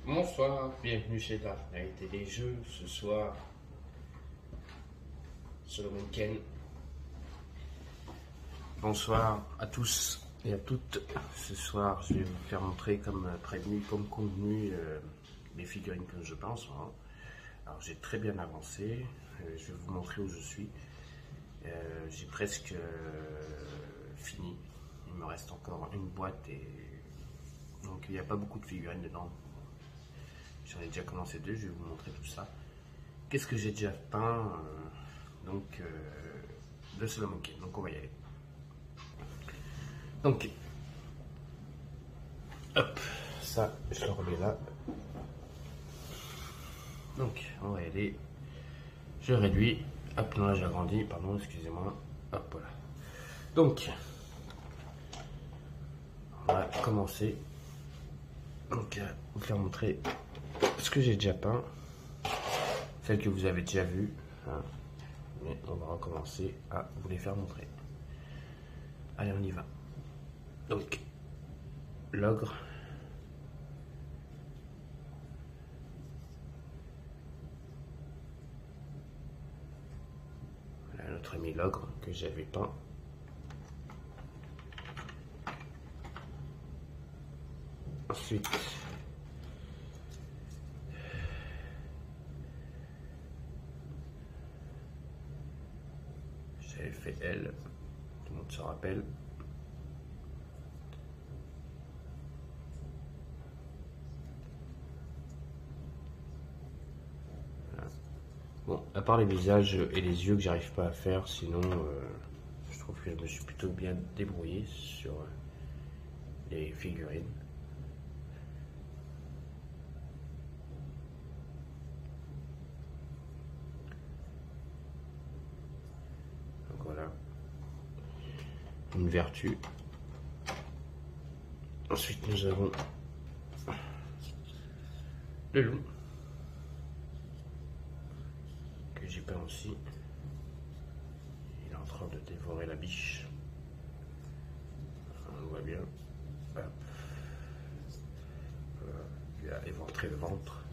Bonsoir, bienvenue chez la réalité des jeux. Ce soir, Solomon Ken. Bonsoir à tous et à toutes. Ce soir, je vais vous faire montrer, comme prévenu, comme convenu, les figurines que je pense. Hein. Alors, j'ai très bien avancé. Je vais vous montrer où je suis. J'ai presque fini. Il me reste encore une boîte et donc il n'y a pas beaucoup de figurines dedans. J'en ai déjà commencé deux, je vais vous montrer tout ça. Qu'est-ce que j'ai déjà peint de Solomon Kane. Donc on va y aller. Donc, hop, ça je le remets là. Donc on va y aller. Je réduis. Hop, non là j'agrandis, pardon, excusez-moi. Hop, voilà. Donc, on va commencer. Donc, vous faire montrer ce que j'ai déjà peint, celle que vous avez déjà vue, hein. Mais on va recommencer à vous les faire montrer. Allez, on y va. Donc, l'ogre. Voilà notre ami l'ogre que j'avais peint. Ensuite, j'avais fait elle, tout le monde se rappelle. Voilà. Bon, à part les visages et les yeux que j'arrive pas à faire, sinon je trouve que je me suis plutôt bien débrouillé sur les figurines. Voilà, une vertu. Ensuite, nous avons le loup que j'ai peint aussi. Il est en train de dévorer la biche. On le voit bien. Hop. Voilà. Il a éventré le ventre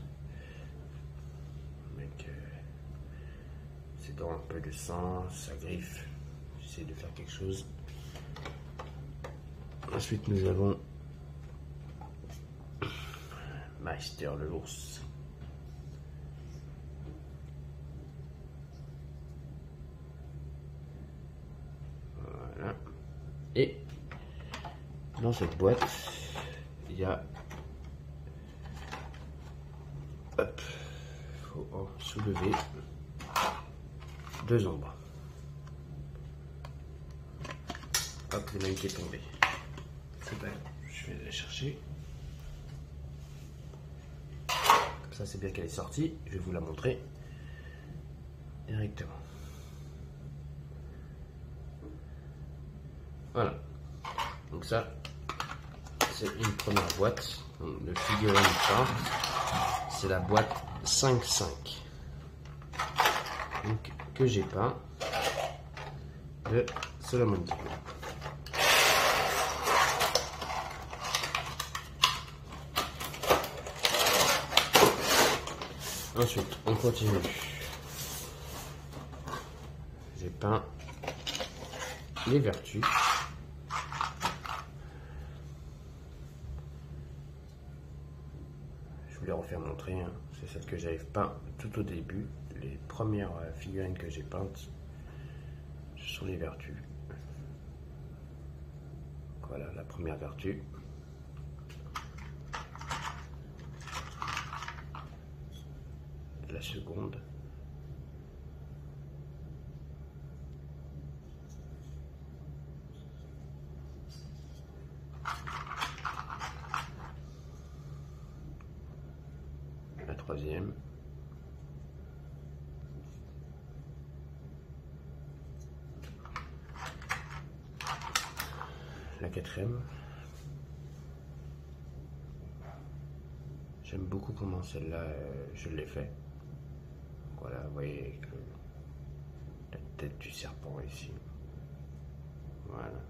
avec ses dents un peu de sang, sa griffe. J'essaie de faire quelque chose. Ensuite, nous avons Meister le l'ours. Voilà. Et dans cette boîte, il y a, hop, faut en soulever deux ombres. Hop, il y en a une qui est tombée. C'est pas grave, je vais la chercher. Comme ça, c'est bien qu'elle est sortie. Je vais vous la montrer directement. Voilà. Donc ça, c'est une première boîte de figurines peintes. C'est la boîte 5.5 donc, que j'ai peint de Solomon Kane. Ensuite, on continue. J'ai peint les vertus. Je vous les refaire montrer. Hein. C'est celle que j'avais peint tout au début. Les premières figurines que j'ai peintes, ce sont les vertus. Voilà la première vertu. La seconde. La troisième. La quatrième. J'aime beaucoup comment celle-là, je l'ai fait. Voilà, vous voyez avec la tête du serpent ici. Voilà.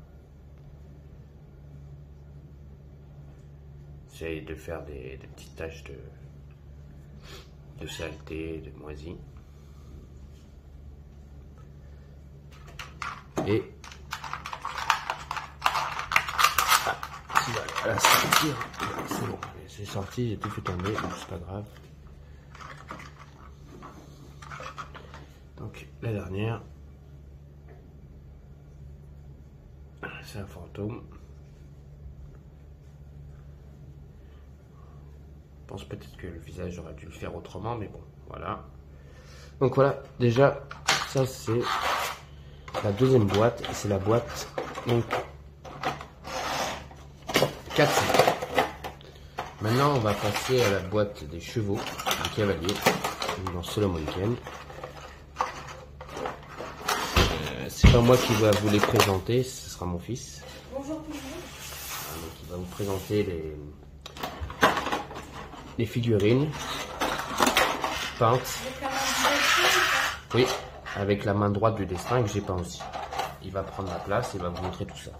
j'essaye de faire des petites taches de saleté, de moisi. Et voilà, sortir. C'est bon, c'est sorti, j'ai tout fait tomber, donc c'est pas grave. Donc la dernière, c'est un fantôme. Je pense peut-être que le visage j'aurais dû le faire autrement, mais bon, voilà. Donc voilà, déjà, ça c'est la deuxième boîte, et c'est la boîte donc 4. Maintenant, on va passer à la boîte des chevaux, des cavaliers, dans Solomon Kane. C'est pas moi qui va vous les présenter, ce sera mon fils. Bonjour tout le monde. Donc, il va vous présenter les figurines peintes. Oui, avec la main droite du destin que j'ai peint aussi. Il va prendre la place et va vous montrer tout ça.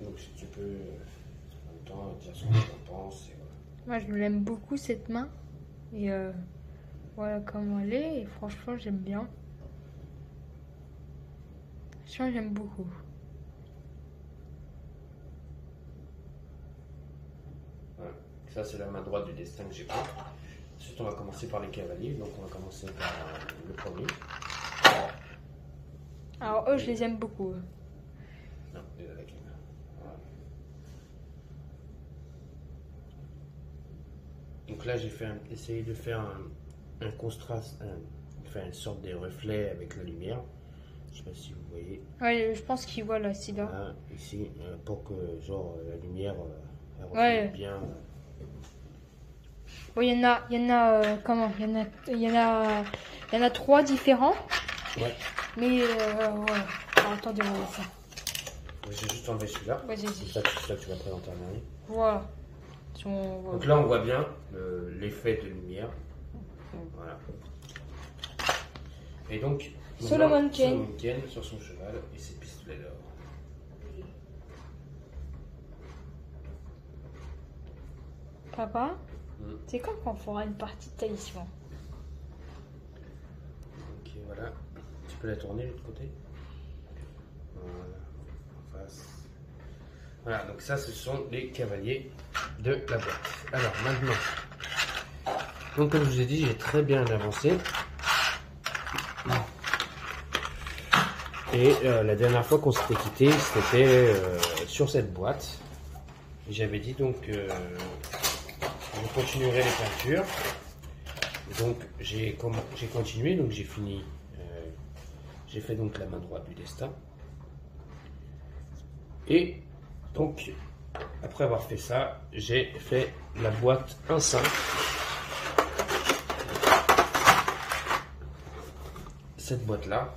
Donc si tu peux en même temps dire ce que tu en penses. Et voilà. Moi je l'aime beaucoup cette main. Et voilà comment elle est. Et franchement j'aime bien. Franchement j'aime beaucoup. Voilà. Ça c'est la main droite du destin que j'ai peint. Ensuite on va commencer par les cavaliers. Donc on va commencer par le premier. Alors eux je les aime beaucoup. Non, avec les mains. Voilà. Donc là j'ai essayé de faire un contraste, faire une sorte de reflet avec la lumière. Je sais pas si vous voyez. Ouais, je pense qu'il voit là, c'est là. Là, ici, pour que genre la lumière elle reflète Ouais. bien. Bon, il y en a comment? Il y en a 3 différents. Ouais. Mais voilà. Alors, attendez, on va voir ça. J'ai juste enlevé celui-là. Vas-y, C'est ça que tu vas présenter en dernier. voilà. Donc là on voit bien l'effet de lumière. Voilà. Et donc Solomon Kane sur son cheval et ses pistolets d'or. Papa, c'est quand qu'on fera une partie de talisman? Ok, voilà. Tu peux la tourner de l'autre côté. Voilà. En face. Voilà, donc ça ce sont les cavaliers de la boîte. Alors maintenant, donc comme je vous ai dit, j'ai très bien avancé. Et la dernière fois qu'on s'était quitté, c'était sur cette boîte. J'avais dit donc je continuerai les peintures. Et donc j'ai continué, donc j'ai fini. J'ai fait donc la main droite du destin. Et donc après avoir fait ça, j'ai fait la boîte 1.5. Cette boîte là.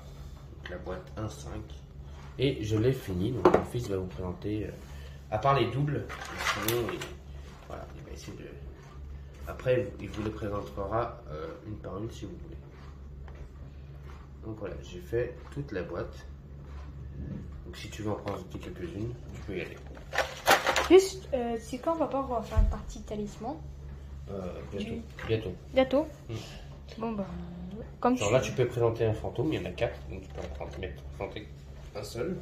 La boîte 1.5 et je l'ai fini. Donc mon fils va vous présenter à part les doubles, sinon voilà, il va essayer de après il vous les présentera une par une si vous voulez. Donc voilà, j'ai fait toute la boîte. Donc si tu veux en prendre quelques-unes, tu peux y aller. Juste, c'est quand papa on va faire une partie de talisman? Bientôt. Bientôt. Bon bah comme genre là tu peux présenter un fantôme, il y en a 4, donc tu peux présenter un seul.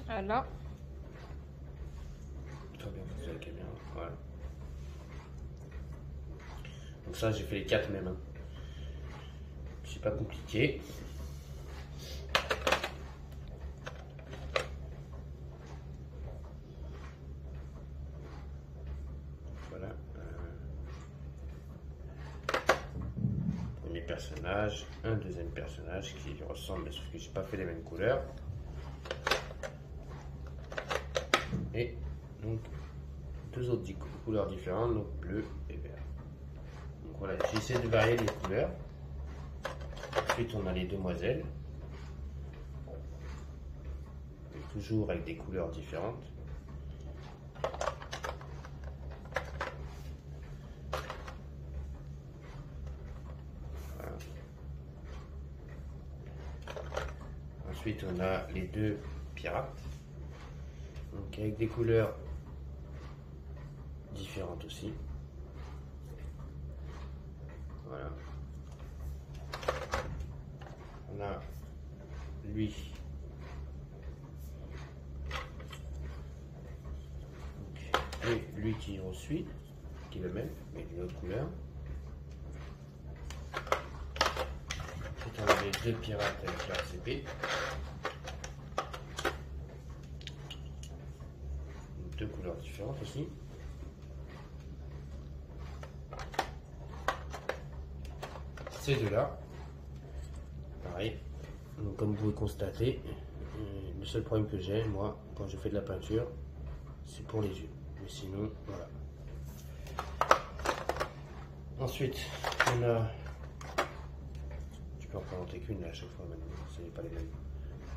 Voilà. Très bien, vous avez la caméra. Voilà. Donc ça j'ai fait les 4 mêmes. C'est pas compliqué. Voilà. Premier personnage, un deuxième personnage qui ressemble, sauf que j'ai pas fait les mêmes couleurs. Et donc 2 autres couleurs différentes, donc bleu et vert. Donc voilà, j'essaie de varier les couleurs. Ensuite on a les demoiselles. Et toujours avec des couleurs différentes. Ensuite, on on a les deux pirates. Donc avec des couleurs différentes aussi. Voilà. On a lui. Et lui qui en suit, qui est le même, mais d'une autre couleur. Ensuite, on a les deux pirates avec leurs épées. Deux couleurs différentes aussi. Ces deux-là, pareil. Donc, comme vous pouvez constater, le seul problème que j'ai, moi, quand je fais de la peinture, c'est pour les yeux. Mais sinon, voilà. Ensuite, on a... Je peux en présenter qu'une à chaque fois maintenant, ce n'est pas les mêmes.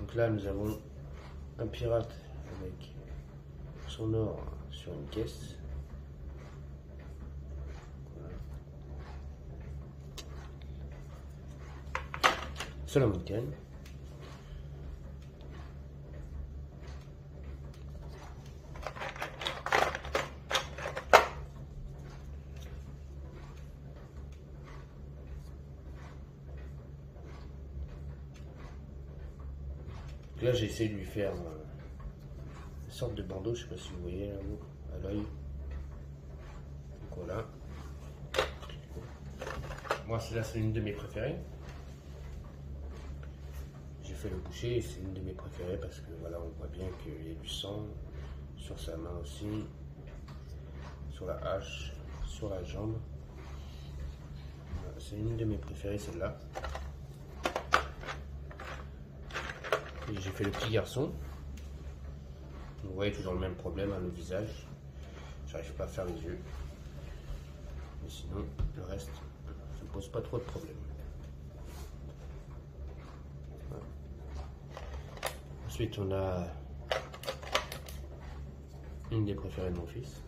Donc là, nous avons un pirate avec son or sur une caisse. Voilà. Solomon Kane. Là, j'ai essayé de lui faire une sorte de bandeau, je ne sais pas si vous voyez là, à l'œil. Donc voilà. Moi, celle-là, c'est une de mes préférées. J'ai fait le boucher et c'est une de mes préférées parce que voilà, on voit bien qu'il y a du sang sur sa main aussi, sur la hache, sur la jambe. Voilà, c'est une de mes préférées, celle-là. J'ai fait le petit garçon. Vous voyez toujours le même problème, hein, le visage. J'arrive pas à faire les yeux. Mais sinon, le reste, ça ne pose pas trop de problème. Voilà. Ensuite, on a une des préférées de mon fils.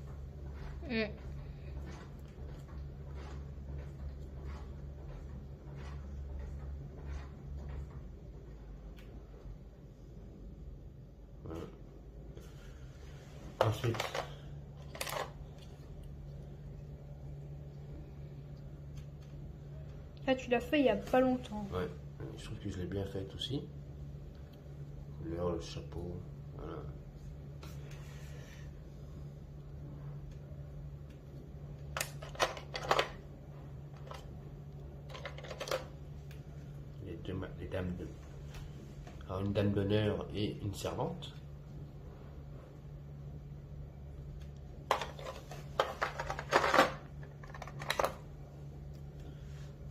Ensuite, là tu l'as fait il y a pas longtemps. ouais, je trouve que je l'ai bien faite aussi. Couleur, le chapeau, voilà. Les dames de... Alors une dame d'honneur et une servante.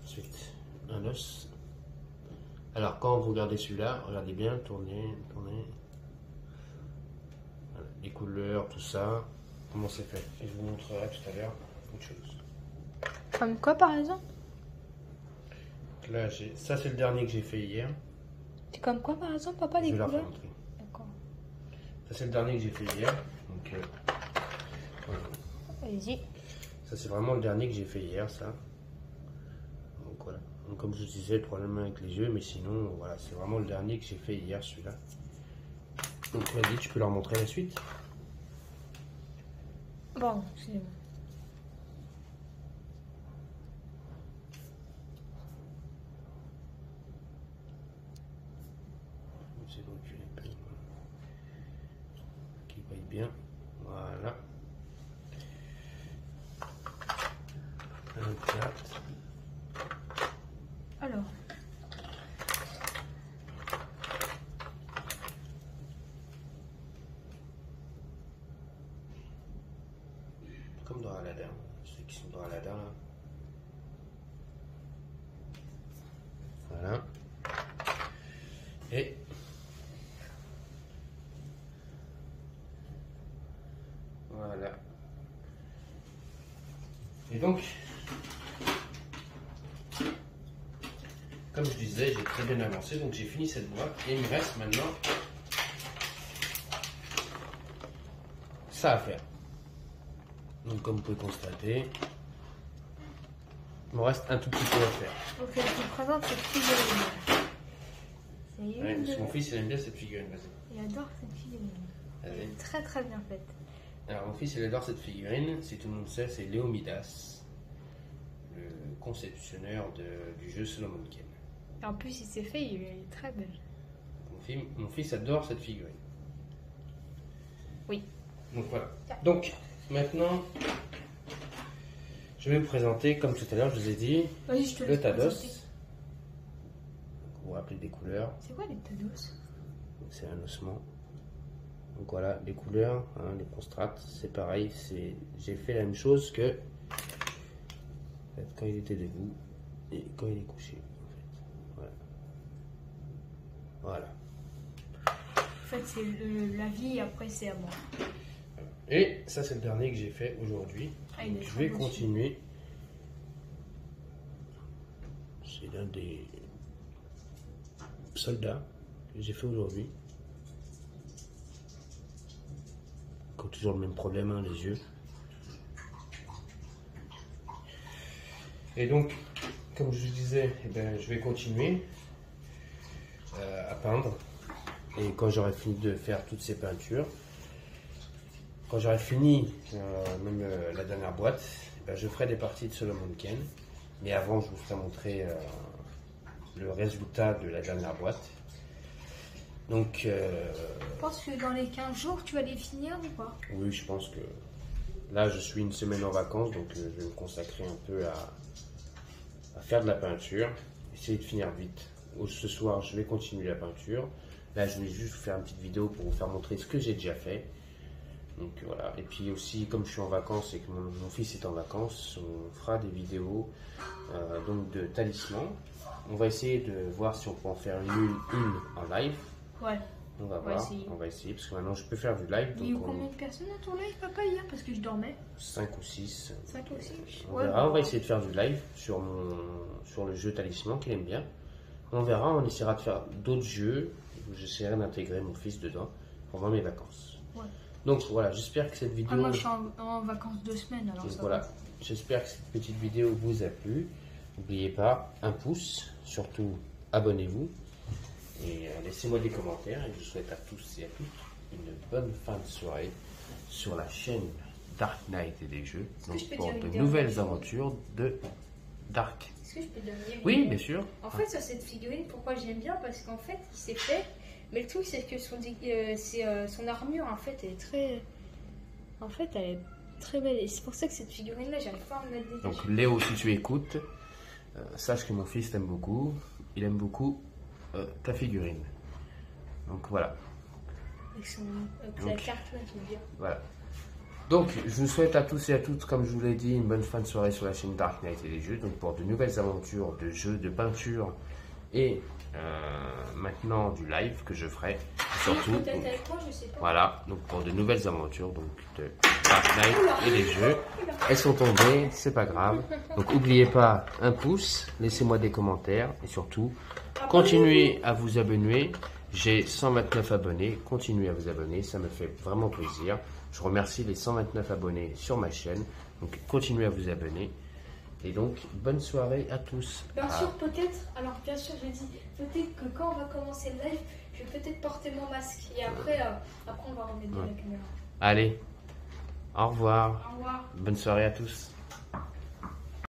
Ensuite, un os. Alors, quand vous regardez celui-là, regardez bien, tournez. Voilà, les couleurs, tout ça, comment c'est fait. Et je vous montrerai tout à l'heure autre chose. Comme quoi par exemple? Là, ça c'est le dernier que j'ai fait hier. C'est comme quoi par exemple, papa, les Je vais la couleurs? remontrer. D'accord. Ça c'est le dernier que j'ai fait hier. Donc, voilà. Allez-y. Ça c'est vraiment le dernier que j'ai fait hier, ça. Donc voilà. Donc, comme je vous disais, le problème avec les yeux, mais sinon, voilà, c'est vraiment le dernier que j'ai fait hier, celui-là. Donc vas-y, tu peux leur montrer la suite. Bon, c'est bon. C'est donc un peu qui paye bien. Voilà. Un 4. Alors. Comme dans Aladdin, ceux qui sont dans Aladdin là. Voilà. Et voilà. Et donc, comme je disais, j'ai très bien avancé, donc j'ai fini cette boîte et il me reste maintenant ça à faire. Donc comme vous pouvez constater, il me reste un tout petit peu à faire. Ok, je vous présente cette figurine. Ouais, parce que mon fils il aime bien cette figurine, vas-y. Il adore cette figurine. Elle Vas-y. est très très bien faite. Alors mon fils il adore cette figurine, si tout le monde sait, c'est Léomidas, le conceptionneur du jeu Solomon Kane. Et en plus, il s'est fait, il est très belle. Mon fils adore cette figurine. Oui. Donc voilà. Donc maintenant, je vais vous présenter, comme tout à l'heure, je vous ai dit, Vas-y, je te le laisse Tados. présenter. Vous vous rappelez des couleurs, C'est quoi les Tados? c'est un ossement. Donc voilà, les couleurs, hein, les constrates, c'est pareil. J'ai fait la même chose que quand il était debout et quand il est couché. En fait. Voilà. En fait, c'est la vie et après, c'est à mort. Et ça, c'est le dernier que j'ai fait aujourd'hui. Ah, il est Je très vais beau, continuer. C'est l'un des soldats que j'ai fait aujourd'hui. Qui ont toujours le même problème, hein, les yeux. Et donc, comme je vous disais, eh ben, je vais continuer à peindre. Et quand j'aurai fini de faire toutes ces peintures, quand j'aurai fini la dernière boîte, eh ben, je ferai des parties de Solomon Kane. Mais avant, je vous ferai montrer le résultat de la dernière boîte. Donc, Je pense que dans les 15 jours, tu vas les finir ou pas? oui, je pense que là, je suis une semaine en vacances, donc je vais me consacrer un peu à faire de la peinture, essayer de finir vite. Ce soir, je vais continuer la peinture. Là, je vais juste vous faire une petite vidéo pour vous faire montrer ce que j'ai déjà fait. Donc voilà. Et puis aussi, comme je suis en vacances et que mon fils est en vacances, on fera des vidéos donc de talismans. On va essayer de voir si on peut en faire une en live. Ouais. On va voir, on va essayer, parce que maintenant je peux faire du live. Il y a eu combien de personnes à ton live, papa, hier? Parce que je dormais. 5 ou 6. 5 ou 6. On verra, on va essayer de faire du live sur le jeu Talisman qu'il aime bien. On verra, on essaiera de faire d'autres jeux. J'essaierai d'intégrer mon fils dedans pendant mes vacances. Ouais. Donc voilà, j'espère que cette vidéo... moi je suis en vacances 2 semaines, alors donc ça voilà, va. j'espère que cette petite vidéo vous a plu. N'oubliez pas, un pouce, surtout abonnez-vous. Et laissez-moi des commentaires et je vous souhaite à tous et à toutes une bonne fin de soirée sur la chaîne Dark Knight et des jeux, donc pour de nouvelles aventures de Dark. Est-ce que je peux donner Oui, bien sûr. En fait, sur cette figurine, pourquoi j'aime bien? Parce qu'en fait, il s'est fait, mais le truc c'est que son armure, en fait, elle est très... En fait, elle est très belle et c'est pour ça que cette figurine-là, j'arrive pas à me la détacher. Donc Léo, si tu écoutes, sache que mon fils t'aime beaucoup, il aime beaucoup ta figurine. Donc voilà. Avec la carte là, j'aime bien. Voilà. Donc je vous souhaite à tous et à toutes, comme je vous l'ai dit, une bonne fin de soirée sur la chaîne Dark Knight et les jeux. Donc pour de nouvelles aventures de jeux, de peinture et maintenant du live que je ferai. Surtout. Donc, avec moi, je sais pas. voilà. Donc pour de nouvelles aventures donc de Dark Knight et les jeux. Elles sont tombées, c'est pas grave. Donc n'oubliez pas un pouce, laissez-moi des commentaires et surtout continuez à vous abonner. J'ai 129 abonnés, continuez à vous abonner, ça me fait vraiment plaisir. Je remercie les 129 abonnés sur ma chaîne, donc continuez à vous abonner. Et donc, bonne soirée à tous. Bien sûr, peut-être, alors bien sûr, je dis, peut-être que quand on va commencer le live, je vais peut-être porter mon masque et après on va remettre la caméra. Allez, au revoir. Au revoir. Bonne soirée à tous.